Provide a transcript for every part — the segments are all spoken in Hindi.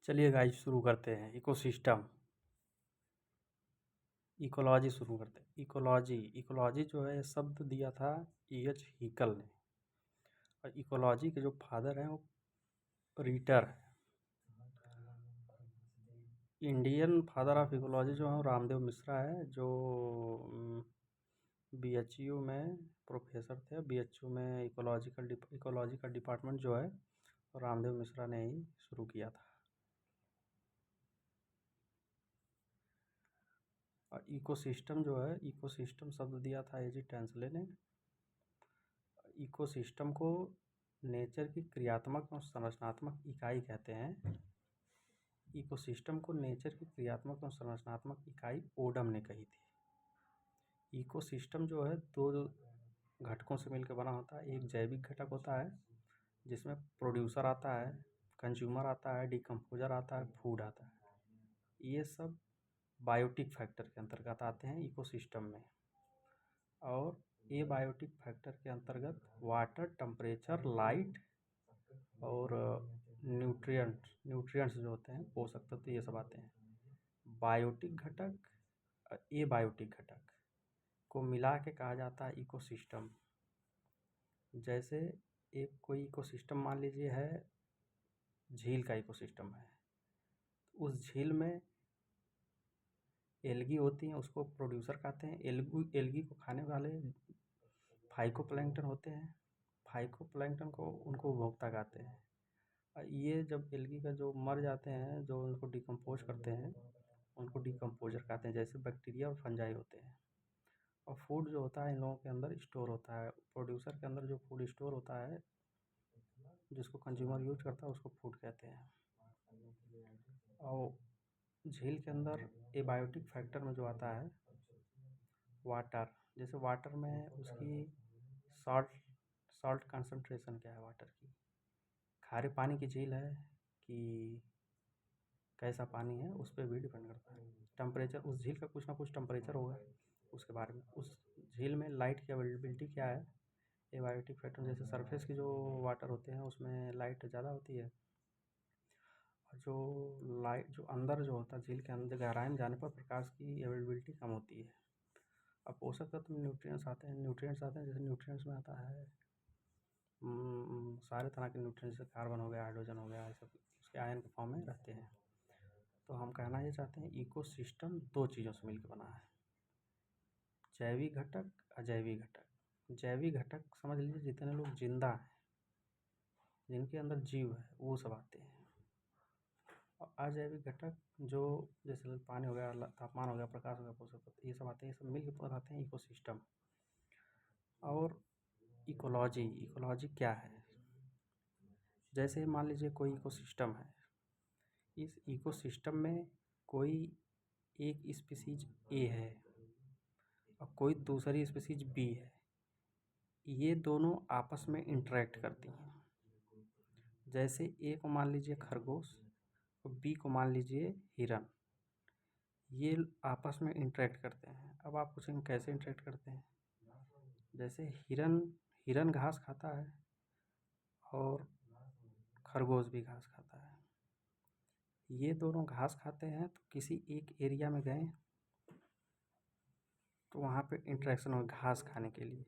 चलिए गाइस शुरू करते हैं। इकोसिस्टम इकोलॉजी शुरू करते हैं। इकोलॉजी जो है शब्द दिया था E.H. हिकल ने। और इकोलॉजी के जो फादर हैं वो रीटर है। इंडियन फादर ऑफ इकोलॉजी जो है रामदेव मिश्रा है, जो BHU में प्रोफेसर थे। BHU में इकोलॉजी का डिपार्टमेंट जो है रामदेव मिश्रा ने ही शुरू किया था। और इकोसिस्टम जो है, इकोसिस्टम शब्द दिया था A.G. टेंसले ने। इकोसिस्टम को नेचर की क्रियात्मक और संरचनात्मक इकाई कहते हैं। इकोसिस्टम को नेचर की क्रियात्मक और संरचनात्मक इकाई ओडम ने कही थी। इकोसिस्टम जो है दो घटकों से मिलकर बना होता है। एक जैविक घटक होता है जिसमें प्रोड्यूसर आता है, कंज्यूमर आता है, डिकम्पोजर आता है, फूड आता है। ये सब बायोटिक फैक्टर के अंतर्गत आते हैं इकोसिस्टम में। और ये बायोटिक फैक्टर के अंतर्गत वाटर, टेम्परेचर, लाइट और न्यूट्रिएंट्स जो होते हैं, पोषक तत्व, ये सब आते हैं। बायोटिक घटक, एबायोटिक घटक को मिला के कहा जाता है इकोसिस्टम। जैसे एक कोई इकोसिस्टम मान लीजिए है, झील का इकोसिस्टम है। उस झील में एल्गी होती हैं, उसको प्रोड्यूसर कहते हैं। एल्गी को खाने वाले फाइकोप्लैंक्टन होते हैं। फाइकोप्लैंक्टन को उनको उपभोक्ता कहते हैं। ये जब एल्गी का जो मर जाते हैं, जो उनको डिकम्पोज करते हैं, उनको डिकम्पोजर कहते हैं। जैसे बैक्टीरिया और फंजाई होते हैं। और फूड जो होता है इन लोगों के अंदर स्टोर होता है। प्रोड्यूसर के अंदर जो फूड स्टोर होता है, जिसको कंज्यूमर यूज करता है, उसको फूड कहते हैं। और झील के अंदर एबायोटिक फैक्टर में जो आता है वाटर, जैसे वाटर में उसकी सॉल्ट कंसंट्रेशन क्या है वाटर की, खारे पानी की झील है कि कैसा पानी है, उस पर भी डिपेंड करता है। टेम्परेचर, उस झील का कुछ ना कुछ टेम्परेचर होगा, उसके बारे में। उस झील में लाइट की अवेलेबिलिटी क्या है, एबायोटिक फैक्टर। जैसे सरफेस की जो वाटर होते हैं उसमें लाइट ज़्यादा होती है, और जो लाइट जो अंदर जो होता है, झील के अंदर गहराई में जाने पर प्रकाश की अवेलेबिलिटी कम होती है। अब पोषक तत्व में न्यूट्रिएंट्स आते हैं। जैसे न्यूट्रिएंट्स में आता है सारे तरह के न्यूट्रिएंट्स, जैसे कार्बन हो गया, हाइड्रोजन हो गया, ये सब उसके आयन के फॉर्म में रहते हैं। तो हम कहना ये चाहते हैं इकोसिस्टम दो चीज़ों से मिलकर बना है, जैविक घटक, अजैविक घटक। जैविक घटक समझ लीजिए जितने लोग जिंदा हैं, जिनके अंदर जीव है, वो सब आते हैं। और अजैविक घटक जो जैसे पानी हो गया, तापमान हो गया, प्रकाश हो गया, पोषक तत्व, ये सब आते हैं। ये सब मिलकर बनाते हैं इकोसिस्टम। और इकोलॉजी क्या है, जैसे मान लीजिए कोई इकोसिस्टम है। इस इकोसिस्टम में कोई एक स्पीसीज ए है और कोई दूसरी स्पीसीज बी है। ये दोनों आपस में इंटरेक्ट करती हैं। जैसे ए को मान लीजिए खरगोश और बी को मान लीजिए हिरन। ये आपस में इंटरेक्ट करते हैं। अब आप पूछेंगे कैसे इंटरेक्ट करते हैं। जैसे हिरन घास खाता है और खरगोश भी घास खाता है। ये दोनों घास खाते हैं, तो किसी एक एरिया में गए तो वहाँ पे इंटरेक्शन हो घास खाने के लिए।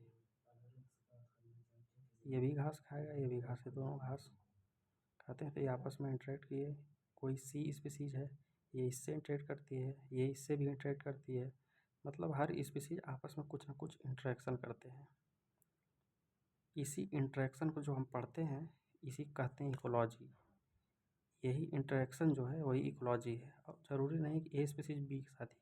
ये भी घास खाएगा, ये भी घास, ये दोनों घास खाते हैं, तो ये आपस में इंटरेक्ट किए। कोई सी स्पीसीज है, ये इससे इंटरेक्ट करती है, ये इससे भी इंटरेक्ट करती है। मतलब हर स्पीसीज आपस में कुछ ना कुछ इंटरेक्शन करते हैं। इसी इंटरेक्शन को जो हम पढ़ते हैं, इसी कहते हैं इकोलॉजी। यही इंटरेक्शन जो है वही इकोलॉजी है। और ज़रूरी नहीं कि ए स्पीसीज बी के साथ ही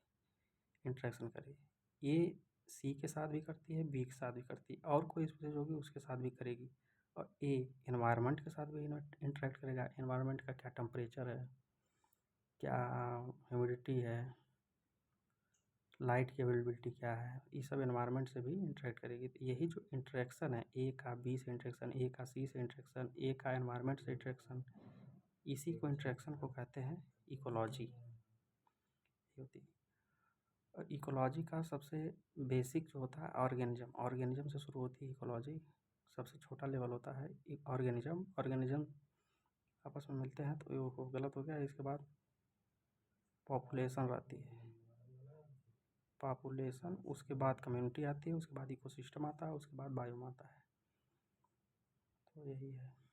इंटरेक्शन करे। ये सी के साथ भी करती है, बी के साथ भी करती है, और कोई स्पीसीज होगी उसके साथ भी करेगी। और ए एनवायरनमेंट के साथ भी इंटरेक्ट करेगा। एनवायरनमेंट का क्या टेम्परेचर है, क्या ह्यूमिडिटी है, लाइट की अवेलेबिलिटी क्या है, ये सब एनवायरनमेंट से भी इंटरेक्ट करेगी। तो यही जो इंटरेक्शन है, ए का बी से इंटरेक्शन, ए का सी से इंटरेक्शन, ए का एनवायरनमेंट से इंटरेक्शन, इसी को इंटरेक्शन को कहते हैं इकोलॉजी होती है। और इकोलॉजी का सबसे बेसिक जो होता है ऑर्गेनिज्म से शुरू होती है इकोलॉजी। सबसे छोटा लेवल होता है ऑर्गेनिज्म। आपस में मिलते हैं तो ये गलत हो गया। इसके बाद पॉपुलेशन रहती है, पॉपुलेशन, उसके बाद कम्युनिटी आती है, उसके बाद इकोसिस्टम आता है, उसके बाद बायोम आता है। तो यही है।